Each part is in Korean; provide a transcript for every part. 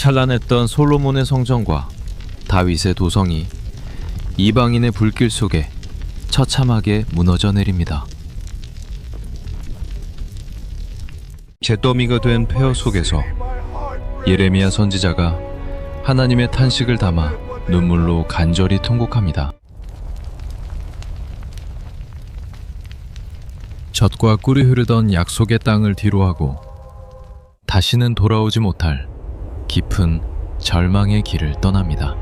찬란했던 솔로몬의 성전과 다윗의 도성이 이방인의 불길 속에 처참하게 무너져 내립니다. 잿더미가 된 폐허 속에서 예레미야 선지자가 하나님의 탄식을 담아 눈물로 간절히 통곡합니다. 젖과 꿀이 흐르던 약속의 땅을 뒤로하고 다시는 돌아오지 못할 깊은 절망의 길을 떠납니다.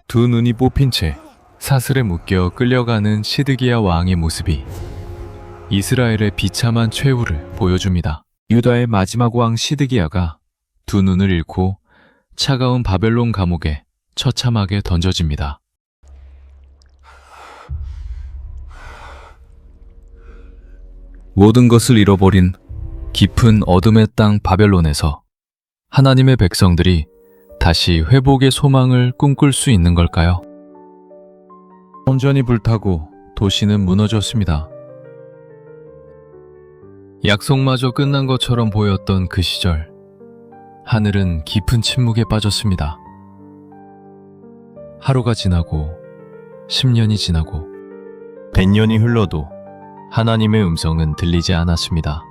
두 눈이 뽑힌 채 사슬에 묶여 끌려가는 시드기야 왕의 모습이 이스라엘의 비참한 최후를 보여줍니다. 유다의 마지막 왕 시드기야가 두 눈을 잃고 차가운 바벨론 감옥에 처참하게 던져집니다. 모든 것을 잃어버린 깊은 어둠의 땅 바벨론에서 하나님의 백성들이 다시 회복의 소망을 꿈꿀 수 있는 걸까요? 성전이 불타고 도시는 무너졌습니다. 약속마저 끝난 것처럼 보였던 그 시절, 하늘은 깊은 침묵에 빠졌습니다. 하루가 지나고 10년이 지나고 100년이 흘러도 하나님의 음성은 들리지 않았습니다.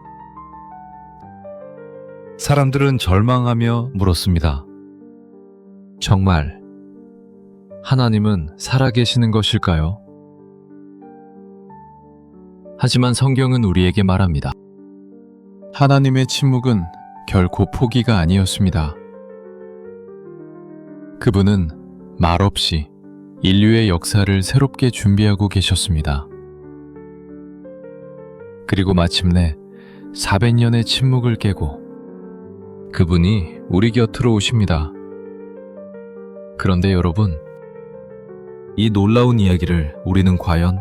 사람들은 절망하며 물었습니다. 정말 하나님은 살아계시는 것일까요? 하지만 성경은 우리에게 말합니다. 하나님의 침묵은 결코 포기가 아니었습니다. 그분은 말없이 인류의 역사를 새롭게 준비하고 계셨습니다. 그리고 마침내 400년의 침묵을 깨고 그분이 우리 곁으로 오십니다. 그런데 여러분, 이 놀라운 이야기를 우리는 과연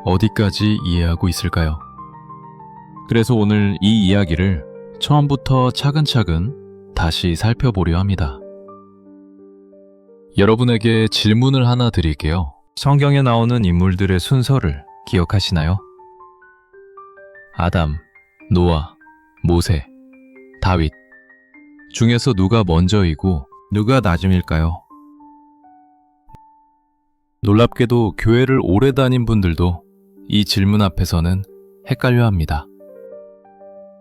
어디까지 이해하고 있을까요? 그래서 오늘 이 이야기를 처음부터 차근차근 다시 살펴보려 합니다. 여러분에게 질문을 하나 드릴게요. 성경에 나오는 인물들의 순서를 기억하시나요? 아담, 노아, 모세, 다윗 중에서 누가 먼저이고 누가 나중일까요? 놀랍게도 교회를 오래 다닌 분들도 이 질문 앞에서는 헷갈려합니다.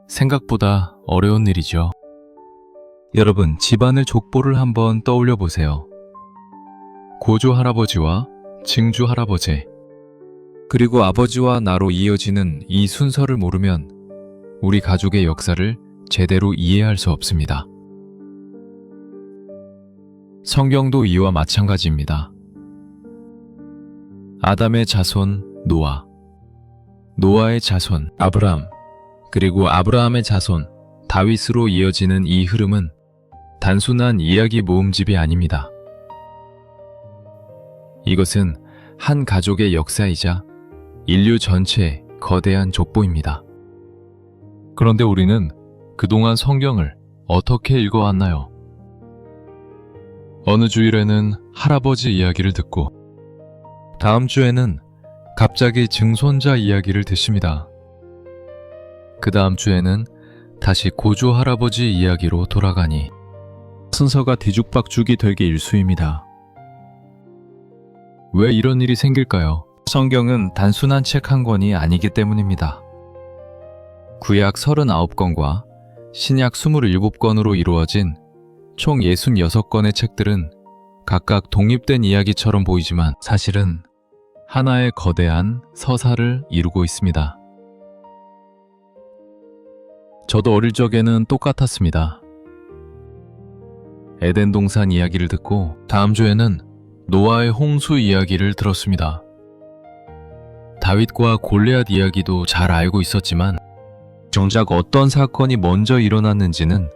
생각보다 어려운 일이죠. 여러분, 집안의 족보를 한번 떠올려 보세요. 고조 할아버지와 증조 할아버지, 그리고 아버지와 나로 이어지는 이 순서를 모르면 우리 가족의 역사를 제대로 이해할 수 없습니다. 성경도 이와 마찬가지입니다. 아담의 자손 노아, 노아의 자손 아브라함, 그리고 아브라함의 자손 다윗으로 이어지는 이 흐름은 단순한 이야기 모음집이 아닙니다. 이것은 한 가족의 역사이자 인류 전체의 거대한 족보입니다. 그런데 우리는 그동안 성경을 어떻게 읽어왔나요? 어느 주일에는 할아버지 이야기를 듣고 다음 주에는 갑자기 증손자 이야기를 듣습니다. 그 다음 주에는 다시 고조 할아버지 이야기로 돌아가니 순서가 뒤죽박죽이 되기 일쑤입니다. 왜 이런 일이 생길까요? 성경은 단순한 책 한 권이 아니기 때문입니다. 구약 39권과 신약 27권으로 이루어진 총 66권의 책들은 각각 독립된 이야기처럼 보이지만 사실은 하나의 거대한 서사를 이루고 있습니다. 저도 어릴 적에는 똑같았습니다. 에덴 동산 이야기를 듣고 다음 주에는 노아의 홍수 이야기를 들었습니다. 다윗과 골리앗 이야기도 잘 알고 있었지만 정작 어떤 사건이 먼저 일어났는지는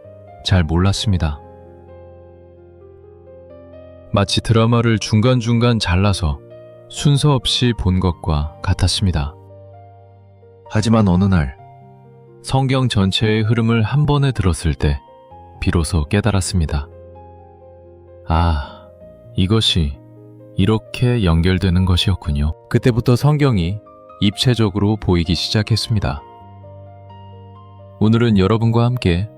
잘 몰랐습니다. 마치 드라마를 중간중간 잘라서 순서 없이 본 것과 같았습니다. 하지만 어느 날 성경 전체의 흐름을 한 번에 들었을 때 비로소 깨달았습니다. 아, 이것이 이렇게 연결되는 것이었군요. 그때부터 성경이 입체적으로 보이기 시작했습니다. 오늘은 여러분과 함께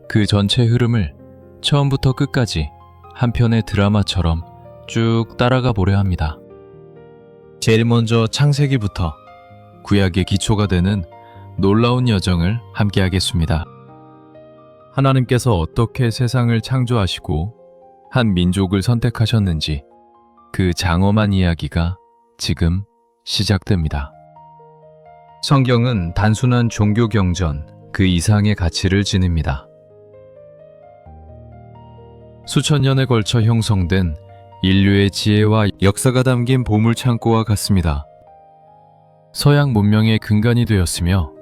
그 전체 흐름을 처음부터 끝까지 한 편의 드라마처럼 쭉 따라가 보려 합니다. 제일 먼저 창세기부터 구약의 기초가 되는 놀라운 여정을 함께 하겠습니다. 하나님께서 어떻게 세상을 창조하시고 한 민족을 선택하셨는지 그 장엄한 이야기가 지금 시작됩니다. 성경은 단순한 종교 경전 그 이상의 가치를 지닙니다. 수천 년에 걸쳐 형성된 인류의 지혜와 역사가 담긴 보물창고와 같습니다. 서양 문명의 근간이 되었으며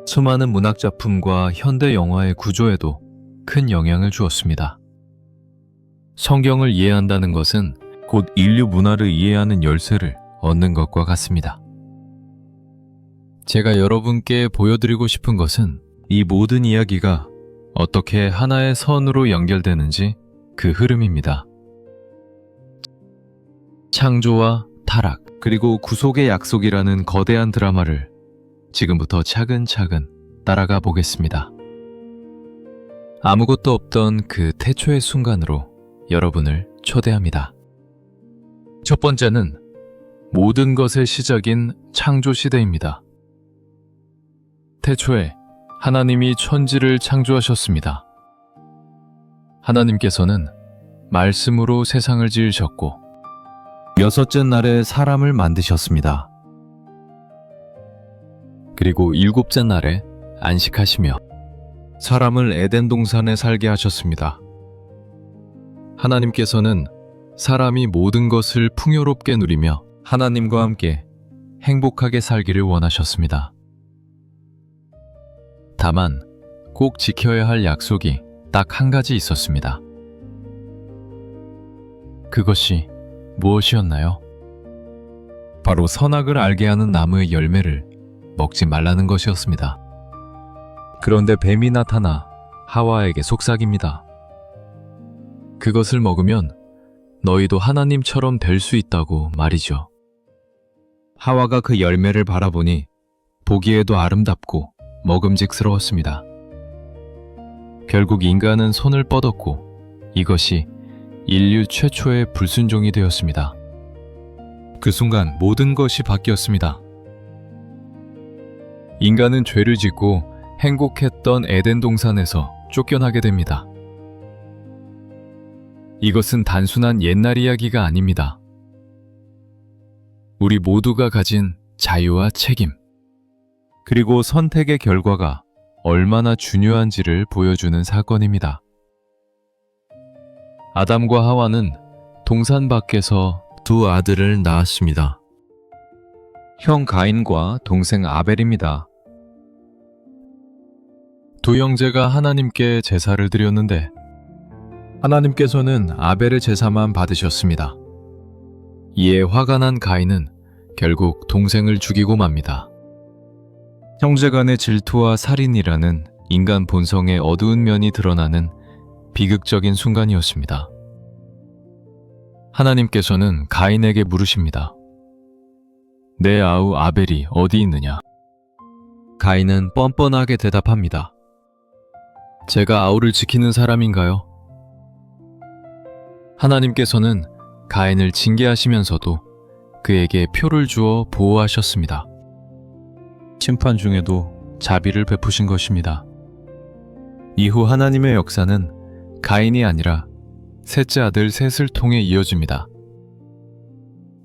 수많은 문학작품과 현대 영화의 구조에도 큰 영향을 주었습니다. 성경을 이해한다는 것은 곧 인류 문화를 이해하는 열쇠를 얻는 것과 같습니다. 제가 여러분께 보여드리고 싶은 것은 이 모든 이야기가 어떻게 하나의 선으로 연결되는지 그 흐름입니다. 창조와 타락, 그리고 구속의 약속이라는 거대한 드라마를 지금부터 차근차근 따라가 보겠습니다. 아무것도 없던 그 태초의 순간으로 여러분을 초대합니다. 첫 번째는 모든 것의 시작인 창조 시대입니다. 태초에 하나님이 천지를 창조하셨습니다. 하나님께서는 말씀으로 세상을 지으셨고 여섯째 날에 사람을 만드셨습니다. 그리고 일곱째 날에 안식하시며 사람을 에덴 동산에 살게 하셨습니다. 하나님께서는 사람이 모든 것을 풍요롭게 누리며 하나님과 함께 행복하게 살기를 원하셨습니다. 다만 꼭 지켜야 할 약속이 딱 한 가지 있었습니다. 그것이 무엇이었나요? 바로 선악을 알게 하는 나무의 열매를 먹지 말라는 것이었습니다. 그런데 뱀이 나타나 하와에게 속삭입니다. 그것을 먹으면 너희도 하나님처럼 될 수 있다고 말이죠. 하와가 그 열매를 바라보니 보기에도 아름답고 먹음직스러웠습니다. 결국 인간은 손을 뻗었고 이것이 인류 최초의 불순종이 되었습니다. 그 순간 모든 것이 바뀌었습니다. 인간은 죄를 짓고 행복했던 에덴 동산에서 쫓겨나게 됩니다. 이것은 단순한 옛날 이야기가 아닙니다. 우리 모두가 가진 자유와 책임, 그리고 선택의 결과가 얼마나 중요한지를 보여주는 사건입니다. 아담과 하와는 동산 밖에서 두 아들을 낳았습니다. 형 가인과 동생 아벨입니다. 두 형제가 하나님께 제사를 드렸는데 하나님께서는 아벨의 제사만 받으셨습니다. 이에 화가 난 가인은 결국 동생을 죽이고 맙니다. 형제간의 질투와 살인이라는 인간 본성의 어두운 면이 드러나는 비극적인 순간이었습니다. 하나님께서는 가인에게 물으십니다. 내 아우 아벨이 어디 있느냐? 가인은 뻔뻔하게 대답합니다. 제가 아우를 지키는 사람인가요? 하나님께서는 가인을 징계하시면서도 그에게 표를 주어 보호하셨습니다. 심판 중에도 자비를 베푸신 것입니다. 이후 하나님의 역사는 가인이 아니라 셋째 아들 셋을 통해 이어집니다.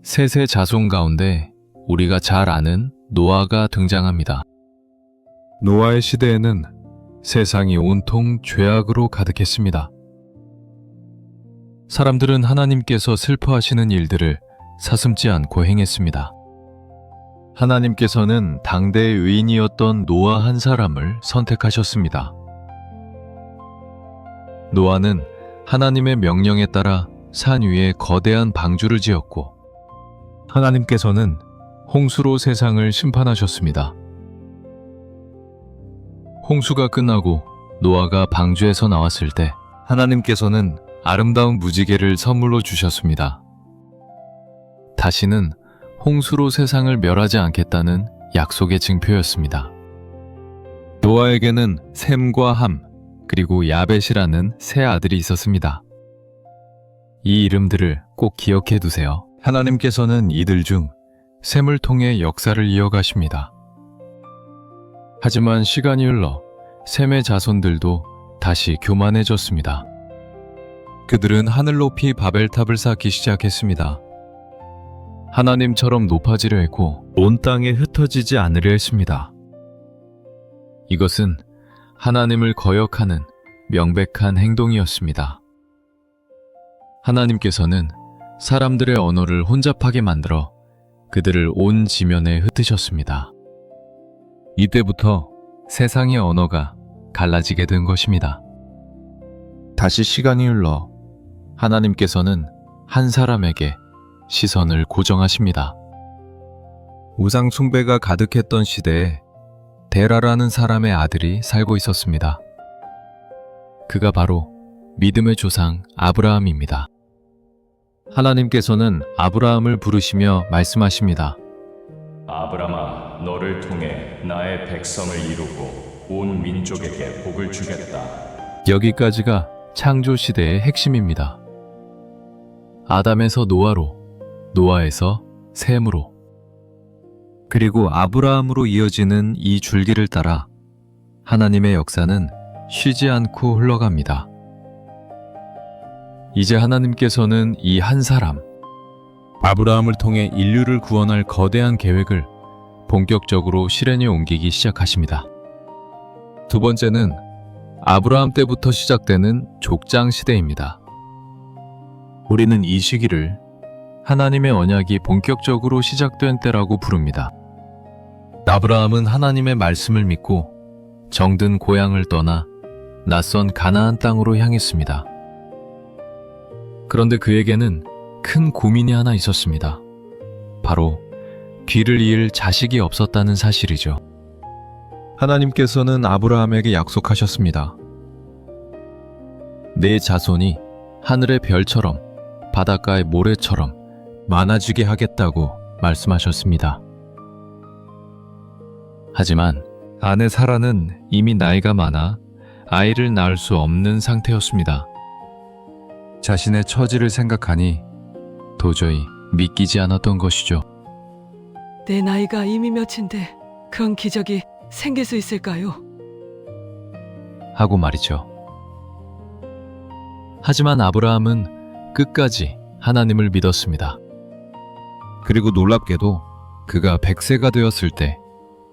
셋의 자손 가운데 우리가 잘 아는 노아가 등장합니다. 노아의 시대에는 세상이 온통 죄악으로 가득했습니다. 사람들은 하나님께서 슬퍼하시는 일들을 사슴지 않고 행했습니다. 하나님께서는 당대의 의인이었던 노아 한 사람을 선택하셨습니다. 노아는 하나님의 명령에 따라 산 위에 거대한 방주를 지었고 하나님께서는 홍수로 세상을 심판하셨습니다. 홍수가 끝나고 노아가 방주에서 나왔을 때 하나님께서는 아름다운 무지개를 선물로 주셨습니다. 다시는 홍수로 세상을 멸하지 않겠다는 약속의 증표였습니다. 노아에게는 셈과 함, 그리고 야벳이라는 세 아들이 있었습니다. 이 이름들을 꼭 기억해 두세요. 하나님께서는 이들 중 셈을 통해 역사를 이어가십니다. 하지만 시간이 흘러 셈의 자손들도 다시 교만해졌습니다. 그들은 하늘 높이 바벨탑을 쌓기 시작했습니다. 하나님처럼 높아지려 했고 온 땅에 흩어지지 않으려 했습니다. 이것은 하나님을 거역하는 명백한 행동이었습니다. 하나님께서는 사람들의 언어를 혼잡하게 만들어 그들을 온 지면에 흩으셨습니다. 이때부터 세상의 언어가 갈라지게 된 것입니다. 다시 시간이 흘러 하나님께서는 한 사람에게 시선을 고정하십니다. 우상 숭배가 가득했던 시대에 데라라는 사람의 아들이 살고 있었습니다. 그가 바로 믿음의 조상 아브라함입니다. 하나님께서는 아브라함을 부르시며 말씀하십니다. 아브라함아, 너를 통해 나의 백성을 이루고 온 민족에게 복을 주겠다. 여기까지가 창조 시대의 핵심입니다. 아담에서 노아로, 노아에서 셈으로, 그리고 아브라함으로 이어지는 이 줄기를 따라 하나님의 역사는 쉬지 않고 흘러갑니다. 이제 하나님께서는 이 한 사람, 아브라함을 통해 인류를 구원할 거대한 계획을 본격적으로 실행에 옮기기 시작하십니다. 두 번째는 아브라함 때부터 시작되는 족장 시대입니다. 우리는 이 시기를 하나님의 언약이 본격적으로 시작된 때라고 부릅니다. 아브라함은 하나님의 말씀을 믿고 정든 고향을 떠나 낯선 가나안 땅으로 향했습니다. 그런데 그에게는 큰 고민이 하나 있었습니다. 바로 뒤를 이을 자식이 없었다는 사실이죠. 하나님께서는 아브라함에게 약속하셨습니다. 내 자손이 하늘의 별처럼 바닷가의 모래처럼 많아지게 하겠다고 말씀하셨습니다. 하지만 아내 사라는 이미 나이가 많아 아이를 낳을 수 없는 상태였습니다. 자신의 처지를 생각하니 도저히 믿기지 않았던 것이죠. 내 나이가 이미 몇인데 그런 기적이 생길 수 있을까요? 하고 말이죠. 하지만 아브라함은 끝까지 하나님을 믿었습니다. 그리고 놀랍게도 그가 100세가 되었을 때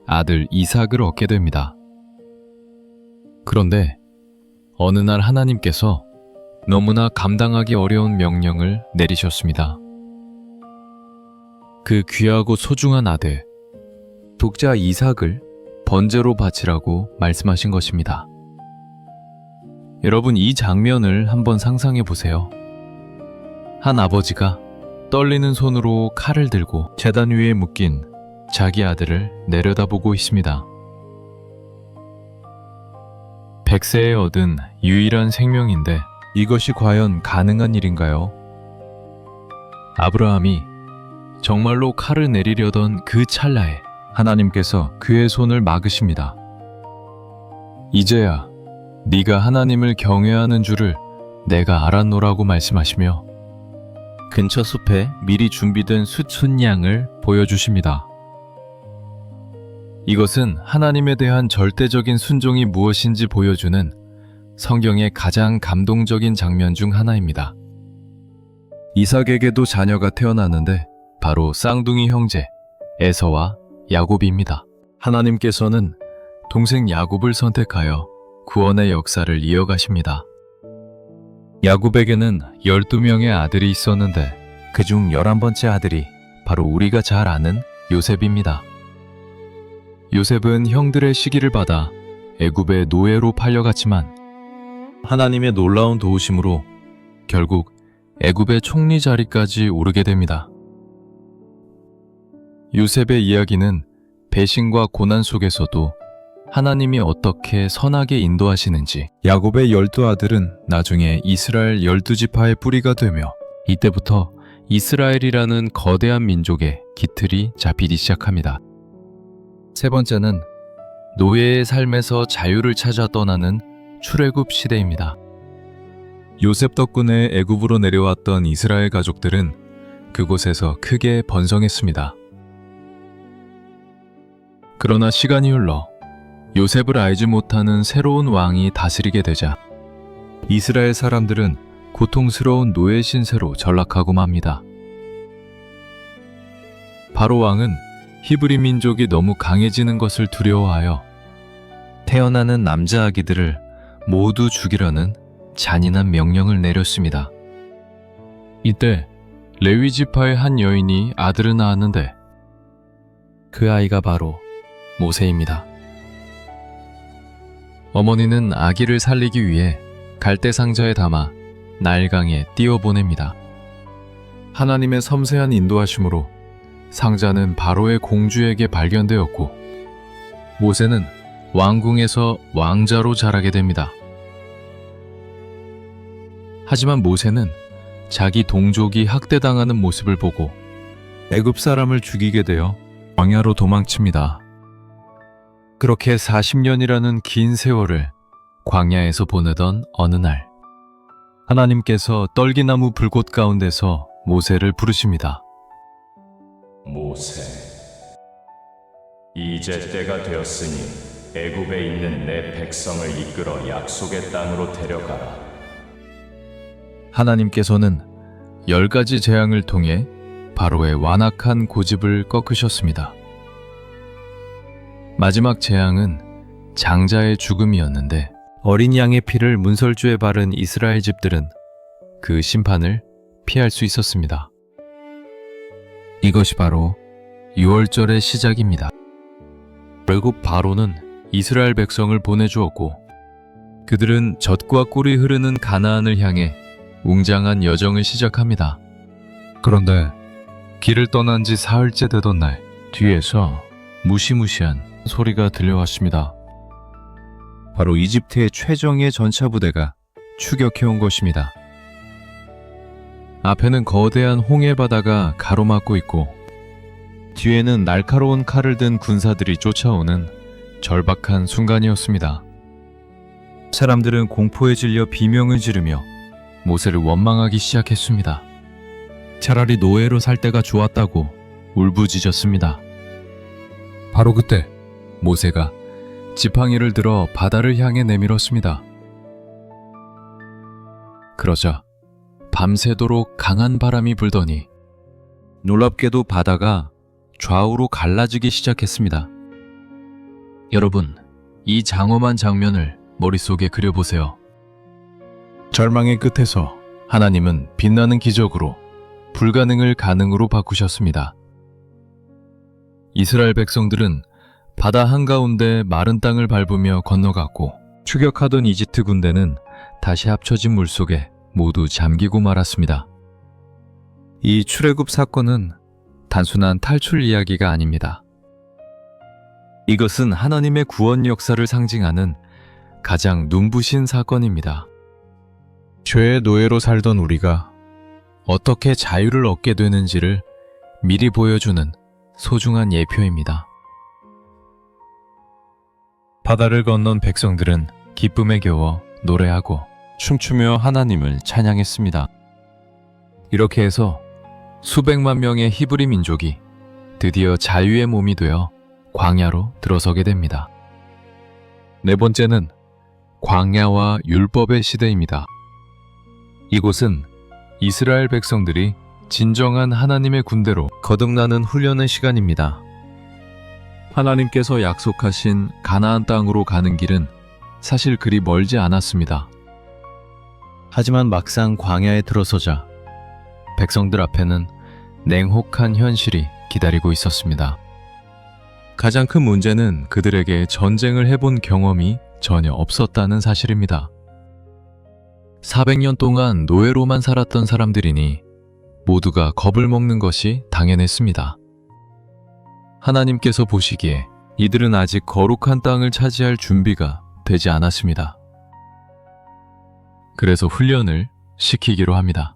아들 이삭을 얻게 됩니다. 그런데 어느 날 하나님께서 너무나 감당하기 어려운 명령을 내리셨습니다. 그 귀하고 소중한 아들, 독자 이삭을 번제로 바치라고 말씀하신 것입니다. 여러분, 이 장면을 한번 상상해 보세요. 한 아버지가 떨리는 손으로 칼을 들고 제단 위에 묶인 자기 아들을 내려다보고 있습니다. 100세에 얻은 유일한 생명인데 이것이 과연 가능한 일인가요? 아브라함이 정말로 칼을 내리려던 그 찰나에 하나님께서 그의 손을 막으십니다. 이제야 네가 하나님을 경외하는 줄을 내가 알았노라고 말씀하시며 근처 숲에 미리 준비된 숫순양을 보여주십니다. 이것은 하나님에 대한 절대적인 순종이 무엇인지 보여주는 성경의 가장 감동적인 장면 중 하나입니다. 이삭에게도 자녀가 태어나는데 바로 쌍둥이 형제 에서와 야곱입니다. 하나님께서는 동생 야곱을 선택하여 구원의 역사를 이어가십니다. 야곱에게는 12명의 아들이 있었는데 그중 11번째 아들이 바로 우리가 잘 아는 요셉입니다. 요셉은 형들의 시기를 받아 애굽의 노예로 팔려갔지만 하나님의 놀라운 도우심으로 결국 애굽의 총리 자리까지 오르게 됩니다. 요셉의 이야기는 배신과 고난 속에서도 하나님이 어떻게 선하게 인도하시는지, 야곱의 12아들은 나중에 이스라엘 12지파의 뿌리가 되며 이때부터 이스라엘이라는 거대한 민족의 기틀이 잡히기 시작합니다. 세 번째는 노예의 삶에서 자유를 찾아 떠나는 출애굽 시대입니다. 요셉 덕분에 애굽으로 내려왔던 이스라엘 가족들은 그곳에서 크게 번성했습니다. 그러나 시간이 흘러 요셉을 알지 못하는 새로운 왕이 다스리게 되자 이스라엘 사람들은 고통스러운 노예 신세로 전락하고 맙니다. 바로 왕은 히브리 민족이 너무 강해지는 것을 두려워하여 태어나는 남자 아기들을 모두 죽이려는 잔인한 명령을 내렸습니다. 이때 레위 지파의 한 여인이 아들을 낳았는데 그 아이가 바로 모세입니다. 어머니는 아기를 살리기 위해 갈대 상자에 담아 나일강에 띄워보냅니다. 하나님의 섬세한 인도하심으로 상자는 바로의 공주에게 발견되었고 모세는 왕궁에서 왕자로 자라게 됩니다. 하지만 모세는 자기 동족이 학대당하는 모습을 보고 애굽 사람을 죽이게 되어 광야로 도망칩니다. 그렇게 40년이라는 긴 세월을 광야에서 보내던 어느 날 하나님께서 떨기나무 불꽃 가운데서 모세를 부르십니다. 모세, 이제 때가 되었으니 애굽에 있는 내 백성을 이끌어 약속의 땅으로 데려가라. 하나님께서는 10가지 재앙을 통해 바로의 완악한 고집을 꺾으셨습니다. 마지막 재앙은 장자의 죽음이었는데 어린 양의 피를 문설주에 바른 이스라엘 집들은 그 심판을 피할 수 있었습니다. 이것이 바로 6월절의 시작입니다. 애굽 바로는 이스라엘 백성을 보내주었고 그들은 젖과 꿀이 흐르는 가나안을 향해 웅장한 여정을 시작합니다. 그런데 길을 떠난 지 사흘째 되던 날 뒤에서 무시무시한 소리가 들려왔습니다. 바로 이집트의 최정예 전차부대가 추격해온 것입니다. 앞에는 거대한 홍해 바다가 가로막고 있고 뒤에는 날카로운 칼을 든 군사들이 쫓아오는 절박한 순간이었습니다. 사람들은 공포에 질려 비명을 지르며 모세를 원망하기 시작했습니다. 차라리 노예로 살 때가 좋았다고 울부짖었습니다. 바로 그때 모세가 지팡이를 들어 바다를 향해 내밀었습니다. 그러자 밤새도록 강한 바람이 불더니 놀랍게도 바다가 좌우로 갈라지기 시작했습니다. 여러분, 이 장엄한 장면을 머릿속에 그려보세요. 절망의 끝에서 하나님은 빛나는 기적으로 불가능을 가능으로 바꾸셨습니다. 이스라엘 백성들은 바다 한가운데 마른 땅을 밟으며 건너갔고 추격하던 이집트 군대는 다시 합쳐진 물속에 모두 잠기고 말았습니다. 이 출애굽 사건은 단순한 탈출 이야기가 아닙니다. 이것은 하나님의 구원 역사를 상징하는 가장 눈부신 사건입니다. 죄의 노예로 살던 우리가 어떻게 자유를 얻게 되는지를 미리 보여주는 소중한 예표입니다. 바다를 건넌 백성들은 기쁨에 겨워 노래하고 춤추며 하나님을 찬양했습니다. 이렇게 해서 수백만 명의 히브리 민족이 드디어 자유의 몸이 되어 광야로 들어서게 됩니다. 네 번째는 광야와 율법의 시대입니다. 이곳은 이스라엘 백성들이 진정한 하나님의 군대로 거듭나는 훈련의 시간입니다. 하나님께서 약속하신 가나안 땅으로 가는 길은 사실 그리 멀지 않았습니다. 하지만 막상 광야에 들어서자 백성들 앞에는 냉혹한 현실이 기다리고 있었습니다. 가장 큰 문제는 그들에게 전쟁을 해본 경험이 전혀 없었다는 사실입니다. 400년 동안 노예로만 살았던 사람들이니 모두가 겁을 먹는 것이 당연했습니다. 하나님께서 보시기에 이들은 아직 거룩한 땅을 차지할 준비가 되지 않았습니다. 그래서 훈련을 시키기로 합니다.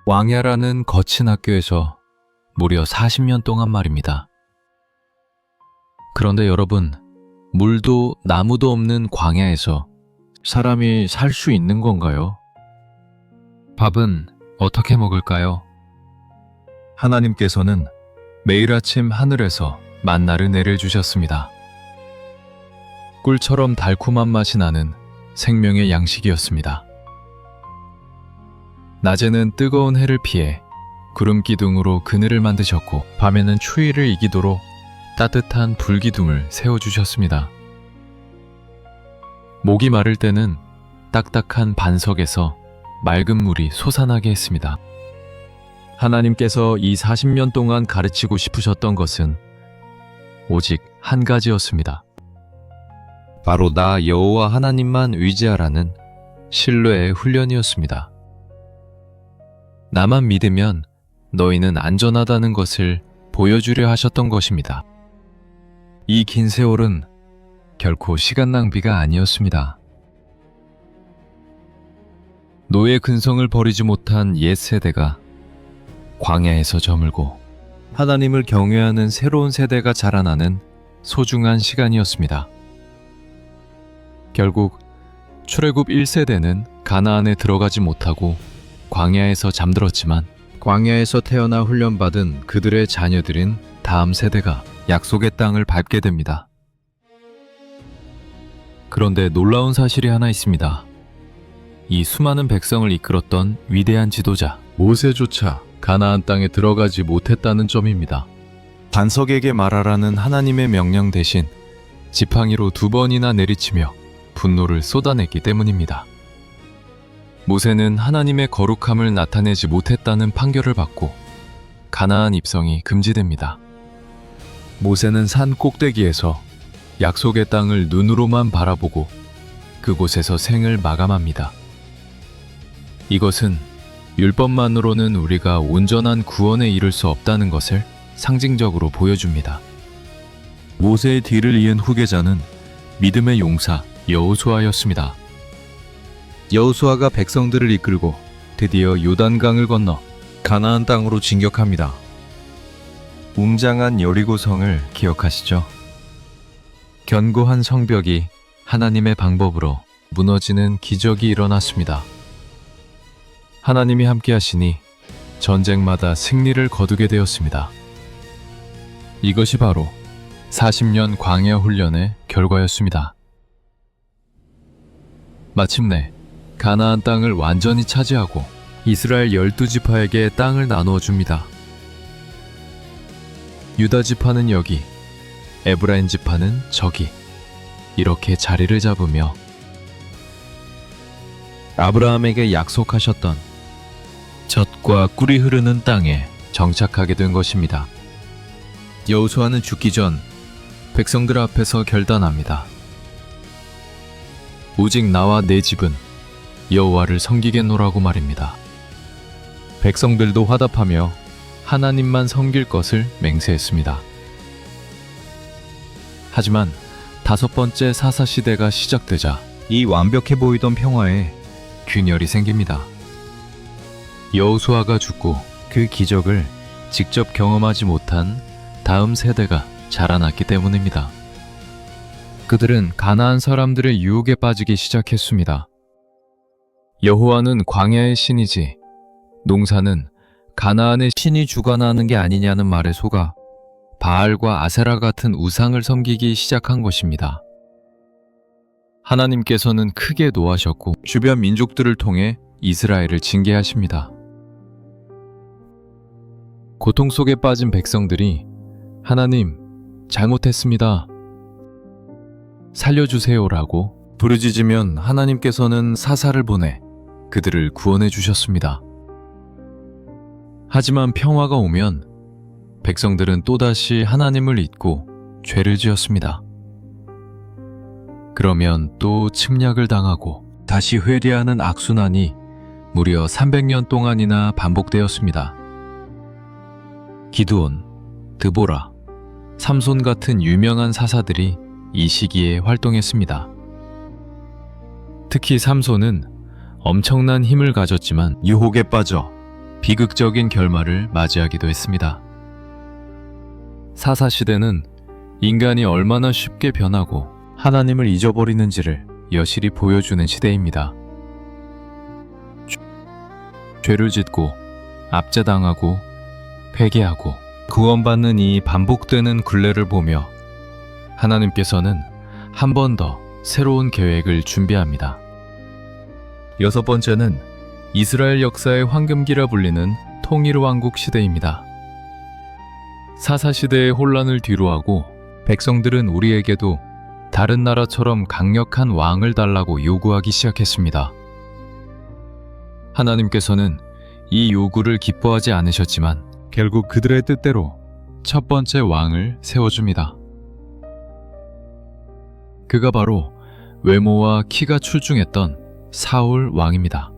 왕야라는 거친 학교에서 무려 40년 동안 말입니다. 그런데 여러분, 물도 나무도 없는 광야에서 사람이 살 수 있는 건가요? 밥은 어떻게 먹을까요? 하나님께서는 매일 아침 하늘에서 만나를 내려주셨습니다. 꿀처럼 달콤한 맛이 나는 생명의 양식이었습니다. 낮에는 뜨거운 해를 피해 구름 기둥으로 그늘을 만드셨고, 밤에는 추위를 이기도록 따뜻한 불기둥을 세워주셨습니다. 목이 마를 때는 딱딱한 반석에서 맑은 물이 솟아나게 했습니다. 하나님께서 이 40년 동안 가르치고 싶으셨던 것은 오직 한 가지였습니다. 바로 나 여호와 하나님만 의지하라는 신뢰의 훈련이었습니다. 나만 믿으면 너희는 안전하다는 것을 보여주려 하셨던 것입니다. 이 긴 세월은 결코 시간 낭비가 아니었습니다. 노예 근성을 버리지 못한 옛 세대가 광야에서 저물고 하나님을 경외하는 새로운 세대가 자라나는 소중한 시간이었습니다. 결국 출애굽 1세대는 가나안에 들어가지 못하고 광야에서 잠들었지만, 광야에서 태어나 훈련받은 그들의 자녀들인 다음 세대가 약속의 땅을 밟게 됩니다. 그런데 놀라운 사실이 하나 있습니다. 이 수많은 백성을 이끌었던 위대한 지도자 모세조차 가나안 땅에 들어가지 못했다는 점입니다. 반석에게 말하라는 하나님의 명령 대신 지팡이로 2번이나 내리치며 분노를 쏟아냈기 때문입니다. 모세는 하나님의 거룩함을 나타내지 못했다는 판결을 받고 가나안 입성이 금지됩니다. 모세는 산 꼭대기에서 약속의 땅을 눈으로만 바라보고 그곳에서 생을 마감합니다. 이것은 율법만으로는 우리가 온전한 구원에 이를 수 없다는 것을 상징적으로 보여줍니다. 모세의 뒤를 이은 후계자는 믿음의 용사 여호수아였습니다. 여호수아가 백성들을 이끌고 드디어 요단강을 건너 가나안 땅으로 진격합니다. 웅장한 여리고성을 기억하시죠? 견고한 성벽이 하나님의 방법으로 무너지는 기적이 일어났습니다. 하나님이 함께 하시니 전쟁마다 승리를 거두게 되었습니다. 이것이 바로 40년 광야 훈련의 결과였습니다. 마침내 가나안 땅을 완전히 차지하고 이스라엘 12지파에게 땅을 나누어 줍니다. 유다 지파는 여기, 에브라임 지파는 저기, 이렇게 자리를 잡으며 아브라함에게 약속하셨던 젖과 꿀이 흐르는 땅에 정착하게 된 것입니다. 여호수아는 죽기 전 백성들 앞에서 결단합니다. 오직 나와 내 집은 여호와를 섬기겠노라고 말입니다. 백성들도 화답하며 하나님만 섬길 것을 맹세했습니다. 하지만 5번째 사사시대가 시작되자 이 완벽해 보이던 평화에 균열이 생깁니다. 여호수아가 죽고 그 기적을 직접 경험하지 못한 다음 세대가 자라났기 때문입니다. 그들은 가나안 사람들의 유혹에 빠지기 시작했습니다. 여호와는 광야의 신이지 농사는 가나안의 신이 주관하는 게 아니냐는 말에 속아 바알과 아세라 같은 우상을 섬기기 시작한 것입니다. 하나님께서는 크게 노하셨고 주변 민족들을 통해 이스라엘을 징계하십니다. 고통 속에 빠진 백성들이 하나님, 잘못했습니다. 살려주세요라고 부르짖으면 하나님께서는 사사를 보내 그들을 구원해 주셨습니다. 하지만 평화가 오면 백성들은 또다시 하나님을 잊고 죄를 지었습니다. 그러면 또 침략을 당하고 다시 회개하는 악순환이 무려 300년 동안이나 반복되었습니다. 기드온, 드보라, 삼손 같은 유명한 사사들이 이 시기에 활동했습니다. 특히 삼손은 엄청난 힘을 가졌지만 유혹에 빠져 비극적인 결말을 맞이하기도 했습니다. 사사시대는 인간이 얼마나 쉽게 변하고 하나님을 잊어버리는지를 여실히 보여주는 시대입니다. 죄를 짓고 압제당하고 회개하고 구원받는 이 반복되는 굴레를 보며 하나님께서는 한 번 더 새로운 계획을 준비합니다. 여섯 번째는 이스라엘 역사의 황금기라 불리는 통일왕국 시대입니다. 사사시대의 혼란을 뒤로하고 백성들은 우리에게도 다른 나라처럼 강력한 왕을 달라고 요구하기 시작했습니다. 하나님께서는 이 요구를 기뻐하지 않으셨지만 결국 그들의 뜻대로 첫 번째 왕을 세워줍니다. 그가 바로 외모와 키가 출중했던 사울 왕입니다.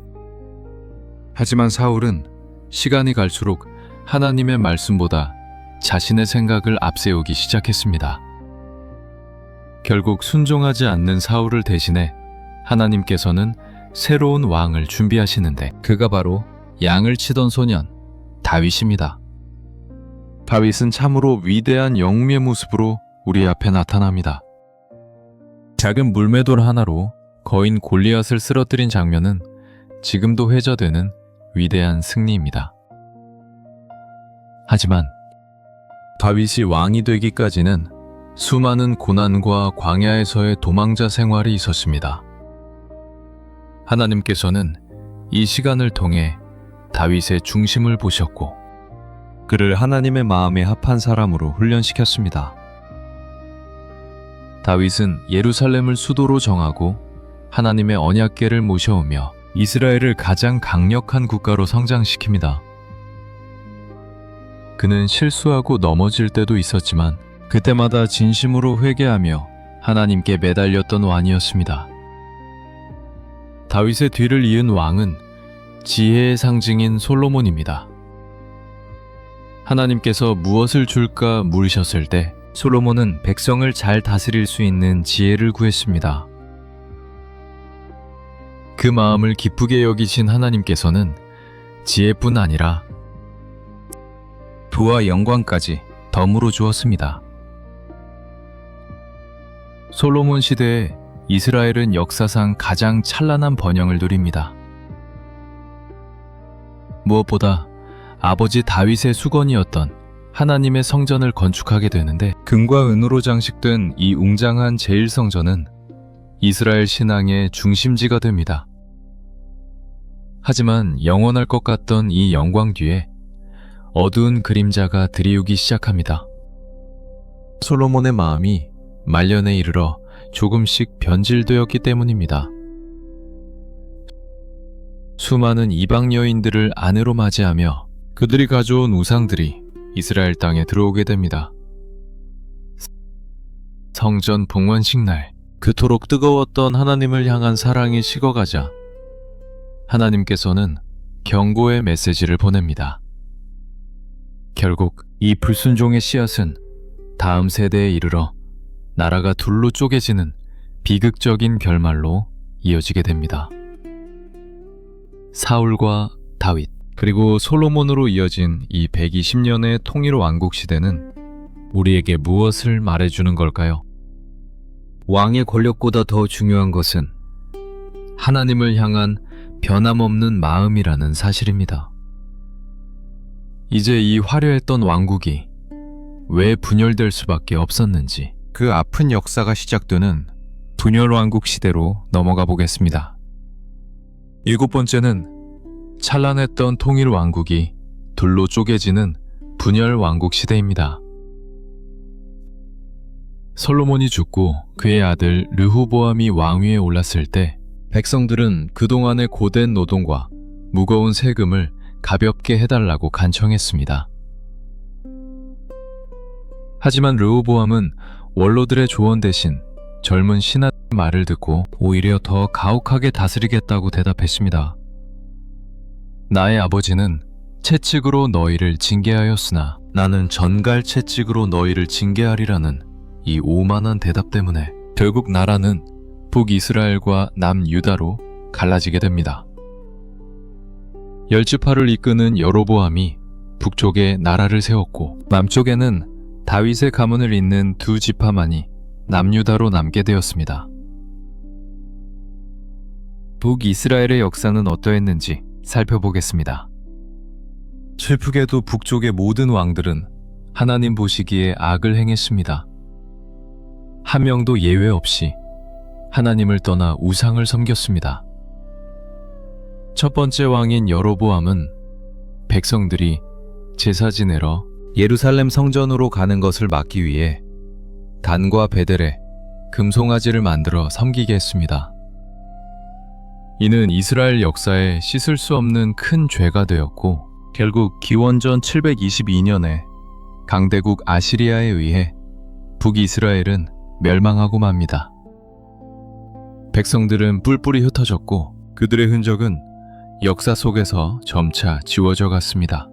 하지만 사울은 시간이 갈수록 하나님의 말씀보다 자신의 생각을 앞세우기 시작했습니다. 결국 순종하지 않는 사울을 대신해 하나님께서는 새로운 왕을 준비하시는데 그가 바로 양을 치던 소년 다윗입니다. 다윗은 참으로 위대한 영웅의 모습으로 우리 앞에 나타납니다. 작은 물매돌 하나로 거인 골리앗을 쓰러뜨린 장면은 지금도 회자되는 위대한 승리입니다. 하지만 다윗이 왕이 되기까지는 수많은 고난과 광야에서의 도망자 생활이 있었습니다. 하나님께서는 이 시간을 통해 다윗의 중심을 보셨고 그를 하나님의 마음에 합한 사람으로 훈련시켰습니다. 다윗은 예루살렘을 수도로 정하고 하나님의 언약궤를 모셔오며 이스라엘을 가장 강력한 국가로 성장시킵니다. 그는 실수하고 넘어질 때도 있었지만 그때마다 진심으로 회개하며 하나님께 매달렸던 왕이었습니다. 다윗의 뒤를 이은 왕은 지혜의 상징인 솔로몬입니다. 하나님께서 무엇을 줄까 물으셨을 때 솔로몬은 백성을 잘 다스릴 수 있는 지혜를 구했습니다. 그 마음을 기쁘게 여기신 하나님께서는 지혜뿐 아니라 부와 영광까지 덤으로 주었습니다. 솔로몬 시대에 이스라엘은 역사상 가장 찬란한 번영을 누립니다. 무엇보다 아버지 다윗의 수건이었던 하나님의 성전을 건축하게 되는데 금과 은으로 장식된 이 웅장한 제1성전은 이스라엘 신앙의 중심지가 됩니다. 하지만 영원할 것 같던 이 영광 뒤에 어두운 그림자가 들이우기 시작합니다. 솔로몬의 마음이 말년에 이르러 조금씩 변질되었기 때문입니다. 수많은 이방 여인들을 아내로 맞이하며 그들이 가져온 우상들이 이스라엘 땅에 들어오게 됩니다. 성전 봉헌식 날, 그토록 뜨거웠던 하나님을 향한 사랑이 식어가자 하나님께서는 경고의 메시지를 보냅니다. 결국 이 불순종의 씨앗은 다음 세대에 이르러 나라가 둘로 쪼개지는 비극적인 결말로 이어지게 됩니다. 사울과 다윗, 그리고 솔로몬으로 이어진 이 120년의 통일 왕국 시대는 우리에게 무엇을 말해주는 걸까요? 왕의 권력보다 더 중요한 것은 하나님을 향한 변함없는 마음이라는 사실입니다. 이제 이 화려했던 왕국이 왜 분열될 수밖에 없었는지 그 아픈 역사가 시작되는 분열 왕국 시대로 넘어가 보겠습니다. 일곱 번째는 찬란했던 통일 왕국이 둘로 쪼개지는 분열 왕국 시대입니다. 솔로몬이 죽고 그의 아들 르호보암이 왕위에 올랐을 때 백성들은 그동안의 고된 노동과 무거운 세금을 가볍게 해달라고 간청했습니다. 하지만 르호보암은 원로들의 조언 대신 젊은 신하의 말을 듣고 오히려 더 가혹하게 다스리겠다고 대답했습니다. 나의 아버지는 채찍으로 너희를 징계하였으나 나는 전갈 채찍으로 너희를 징계하리라는 이 오만한 대답 때문에 결국 나라는 북이스라엘과 남유다로 갈라지게 됩니다. 열지파를 이끄는 여로보암이 북쪽에 나라를 세웠고 남쪽에는 다윗의 가문을 잇는 두 지파만이 남유다로 남게 되었습니다. 북이스라엘의 역사는 어떠했는지 살펴보겠습니다. 슬프게도 북쪽의 모든 왕들은 하나님 보시기에 악을 행했습니다. 한 명도 예외 없이 하나님을 떠나 우상을 섬겼습니다. 첫 번째 왕인 여로보암은 백성들이 제사 지내러 예루살렘 성전으로 가는 것을 막기 위해 단과 베델에 금송아지를 만들어 섬기게 했습니다. 이는 이스라엘 역사에 씻을 수 없는 큰 죄가 되었고 결국 기원전 722년에 강대국 아시리아에 의해 북이스라엘은 멸망하고 맙니다. 백성들은 뿔뿔이 흩어졌고 그들의 흔적은 역사 속에서 점차 지워져 갔습니다.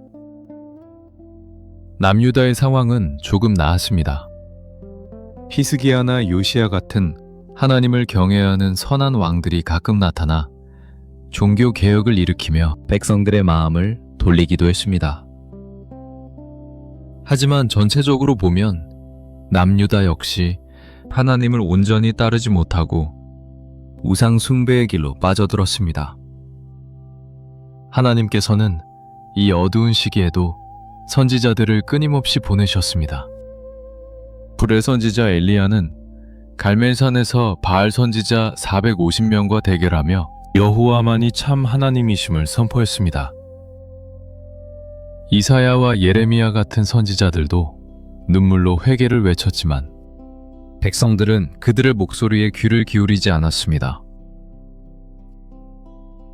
남유다의 상황은 조금 나았습니다. 히스기야나 요시야 같은 하나님을 경외하는 선한 왕들이 가끔 나타나 종교 개혁을 일으키며 백성들의 마음을 돌리기도 했습니다. 하지만 전체적으로 보면 남유다 역시 하나님을 온전히 따르지 못하고 우상 숭배의 길로 빠져들었습니다. 하나님께서는 이 어두운 시기에도 선지자들을 끊임없이 보내셨습니다. 불의 선지자 엘리야는 갈멜산에서 바알 선지자 450명과 대결하며 여호와만이 참 하나님이심을 선포했습니다. 이사야와 예레미야 같은 선지자들도 눈물로 회개를 외쳤지만 백성들은 그들의 목소리에 귀를 기울이지 않았습니다.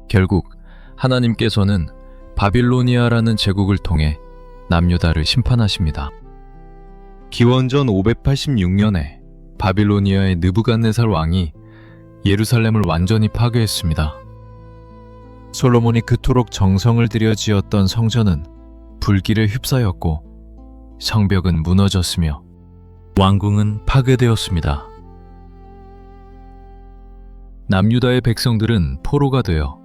결국 하나님께서는 바빌로니아라는 제국을 통해 남유다를 심판하십니다. 기원전 586년에 바빌로니아의 느부갓네살 왕이 예루살렘을 완전히 파괴했습니다. 솔로몬이 그토록 정성을 들여 지었던 성전은 불길에 휩싸였고 성벽은 무너졌으며 왕궁은 파괴되었습니다. 남유다의 백성들은 포로가 되어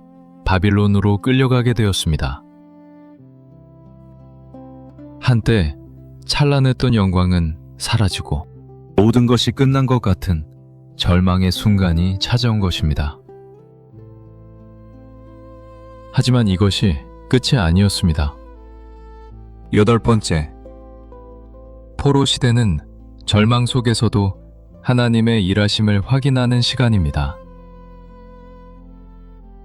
바빌론으로 끌려가게 되었습니다. 한때 찬란했던 영광은 사라지고 모든 것이 끝난 것 같은 절망의 순간이 찾아온 것입니다. 하지만 이것이 끝이 아니었습니다. 8번째, 포로 시대는 절망 속에서도 하나님의 일하심을 확인하는 시간입니다.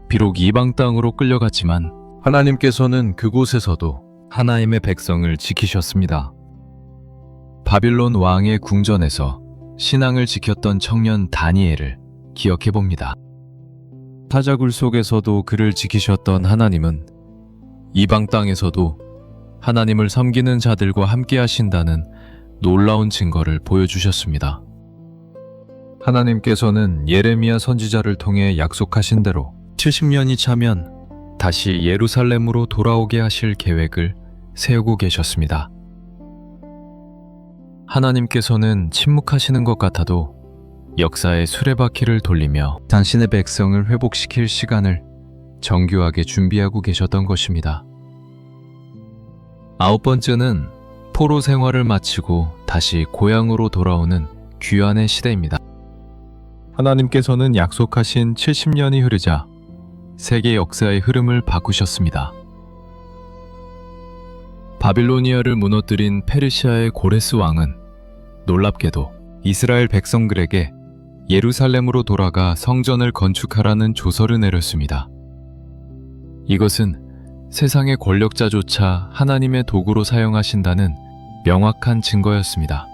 비록 이방 땅으로 끌려갔지만 하나님께서는 그곳에서도 하나님의 백성을 지키셨습니다. 바빌론 왕의 궁전에서 신앙을 지켰던 청년 다니엘을 기억해 봅니다. 사자굴 속에서도 그를 지키셨던 하나님은 이방 땅에서도 하나님을 섬기는 자들과 함께 하신다는 놀라운 증거를 보여주셨습니다. 하나님께서는 예레미야 선지자를 통해 약속하신 대로 70년이 차면 다시 예루살렘으로 돌아오게 하실 계획을 세우고 계셨습니다. 하나님께서는 침묵하시는 것 같아도 역사의 수레바퀴를 돌리며 당신의 백성을 회복시킬 시간을 정교하게 준비하고 계셨던 것입니다. 9번째는 포로 생활을 마치고 다시 고향으로 돌아오는 귀환의 시대입니다. 하나님께서는 약속하신 70년이 흐르자 세계 역사의 흐름을 바꾸셨습니다. 바빌로니아를 무너뜨린 페르시아의 고레스 왕은 놀랍게도 이스라엘 백성들에게 예루살렘으로 돌아가 성전을 건축하라는 조서를 내렸습니다. 이것은 세상의 권력자조차 하나님의 도구로 사용하신다는 명확한 증거였습니다.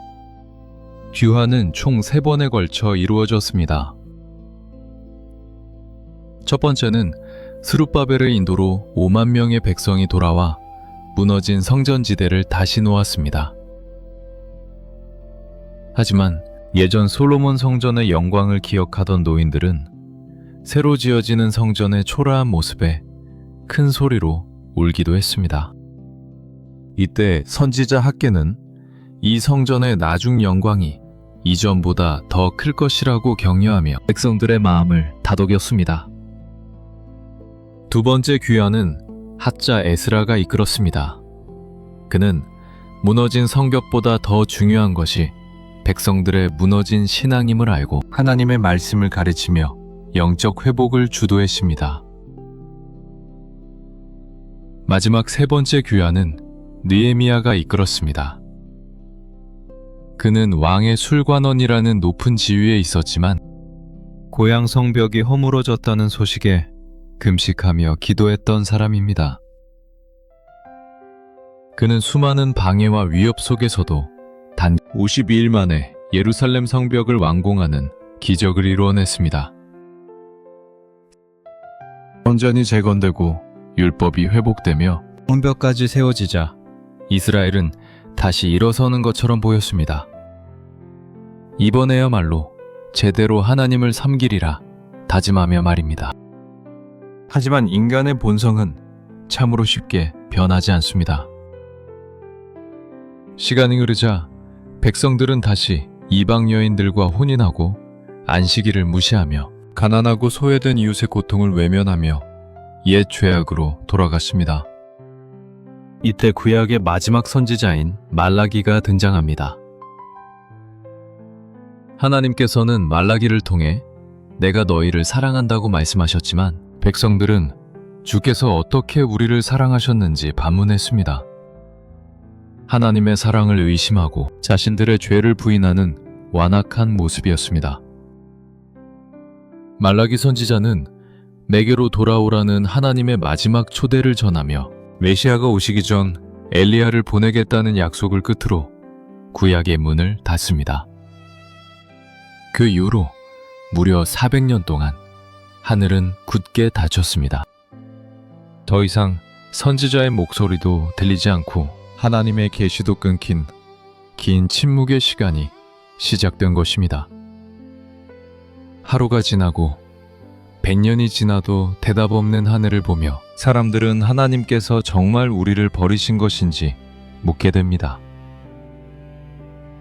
귀환은 총 3번에 걸쳐 이루어졌습니다. 첫 번째는 스룹바벨의 인도로 5만 명의 백성이 돌아와 무너진 성전지대를 다시 놓았습니다. 하지만 예전 솔로몬 성전의 영광을 기억하던 노인들은 새로 지어지는 성전의 초라한 모습에 큰 소리로 울기도 했습니다. 이때 선지자 학개는 이 성전의 나중 영광이 이전보다 더 클 것이라고 격려하며 백성들의 마음을 다독였습니다. 두 번째 귀환은 학자 에스라가 이끌었습니다. 그는 무너진 성벽보다 더 중요한 것이 백성들의 무너진 신앙임을 알고 하나님의 말씀을 가르치며 영적 회복을 주도했습니다. 마지막 세 번째 귀환은 느헤미야가 이끌었습니다. 그는 왕의 술관원이라는 높은 지위에 있었지만 고향 성벽이 허물어졌다는 소식에 금식하며 기도했던 사람입니다. 그는 수많은 방해와 위협 속에서도 단 52일 만에 예루살렘 성벽을 완공하는 기적을 이루어냈습니다. 성전이 재건되고 율법이 회복되며 성벽까지 세워지자 이스라엘은 다시 일어서는 것처럼 보였습니다. 이번에야말로 제대로 하나님을 섬기리라 다짐하며 말입니다. 하지만 인간의 본성은 참으로 쉽게 변하지 않습니다. 시간이 흐르자 백성들은 다시 이방 여인들과 혼인하고 안식일을 무시하며 가난하고 소외된 이웃의 고통을 외면하며 옛 죄악으로 돌아갔습니다. 이때 구약의 마지막 선지자인 말라기가 등장합니다. 하나님께서는 말라기를 통해 내가 너희를 사랑한다고 말씀하셨지만 백성들은 주께서 어떻게 우리를 사랑하셨는지 반문했습니다. 하나님의 사랑을 의심하고 자신들의 죄를 부인하는 완악한 모습이었습니다. 말라기 선지자는 내게로 돌아오라는 하나님의 마지막 초대를 전하며 메시아가 오시기 전 엘리야를 보내겠다는 약속을 끝으로 구약의 문을 닫습니다. 그 이후로 무려 400년 동안 하늘은 굳게 닫혔습니다. 더 이상 선지자의 목소리도 들리지 않고 하나님의 계시도 끊긴 긴 침묵의 시간이 시작된 것입니다. 하루가 지나고 100년이 지나도 대답 없는 하늘을 보며 사람들은 하나님께서 정말 우리를 버리신 것인지 묻게 됩니다.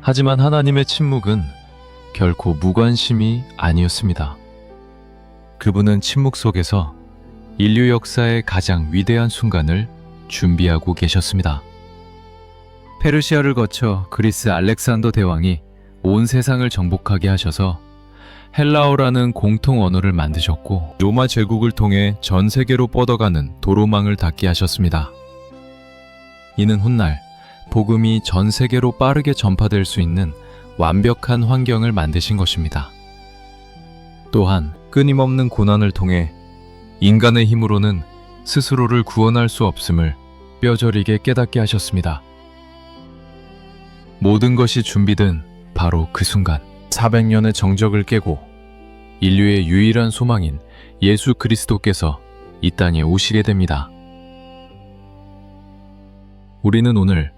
하지만 하나님의 침묵은 결코 무관심이 아니었습니다. 그분은 침묵 속에서 인류 역사의 가장 위대한 순간을 준비하고 계셨습니다. 페르시아를 거쳐 그리스 알렉산더 대왕이 온 세상을 정복하게 하셔서 헬라어라는 공통 언어를 만드셨고 로마 제국을 통해 전 세계로 뻗어가는 도로망을 닫게 하셨습니다. 이는 훗날 복음이 전 세계로 빠르게 전파될 수 있는 완벽한 환경을 만드신 것입니다. 또한 끊임없는 고난을 통해 인간의 힘으로는 스스로를 구원할 수 없음을 뼈저리게 깨닫게 하셨습니다. 모든 것이 준비된 바로 그 순간 400년의 정적을 깨고 인류의 유일한 소망인 예수 그리스도께서 이 땅에 오시게 됩니다. 우리는 오늘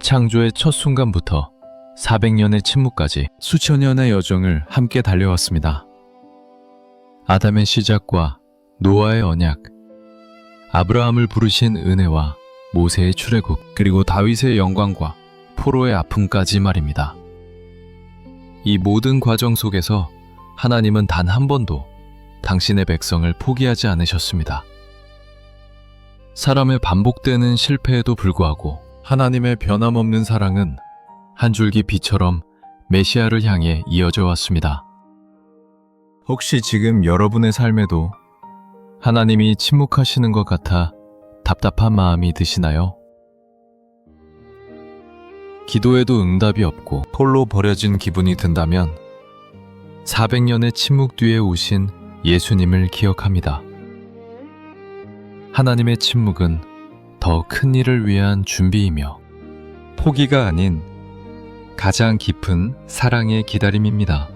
창조의 첫 순간부터 400년의 침묵까지 수천 년의 여정을 함께 달려왔습니다. 아담의 시작과 노아의 언약, 아브라함을 부르신 은혜와 모세의 출애굽, 그리고 다윗의 영광과 포로의 아픔까지 말입니다. 이 모든 과정 속에서 하나님은 단 한 번도 당신의 백성을 포기하지 않으셨습니다. 사람의 반복되는 실패에도 불구하고 하나님의 변함없는 사랑은 한 줄기 빛처럼 메시아를 향해 이어져 왔습니다. 혹시 지금 여러분의 삶에도 하나님이 침묵하시는 것 같아 답답한 마음이 드시나요? 기도에도 응답이 없고 홀로 버려진 기분이 든다면 400년의 침묵 뒤에 오신 예수님을 기억합니다. 하나님의 침묵은 더 큰 일을 위한 준비이며 포기가 아닌 가장 깊은 사랑의 기다림입니다.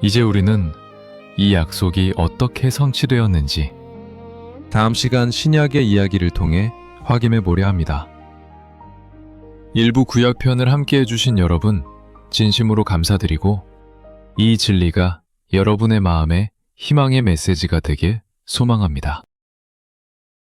이제 우리는 이 약속이 어떻게 성취되었는지 다음 시간 신약의 이야기를 통해 확인해 보려 합니다. 일부 구약편을 함께 해주신 여러분 진심으로 감사드리고 이 진리가 여러분의 마음에 희망의 메시지가 되길 소망합니다.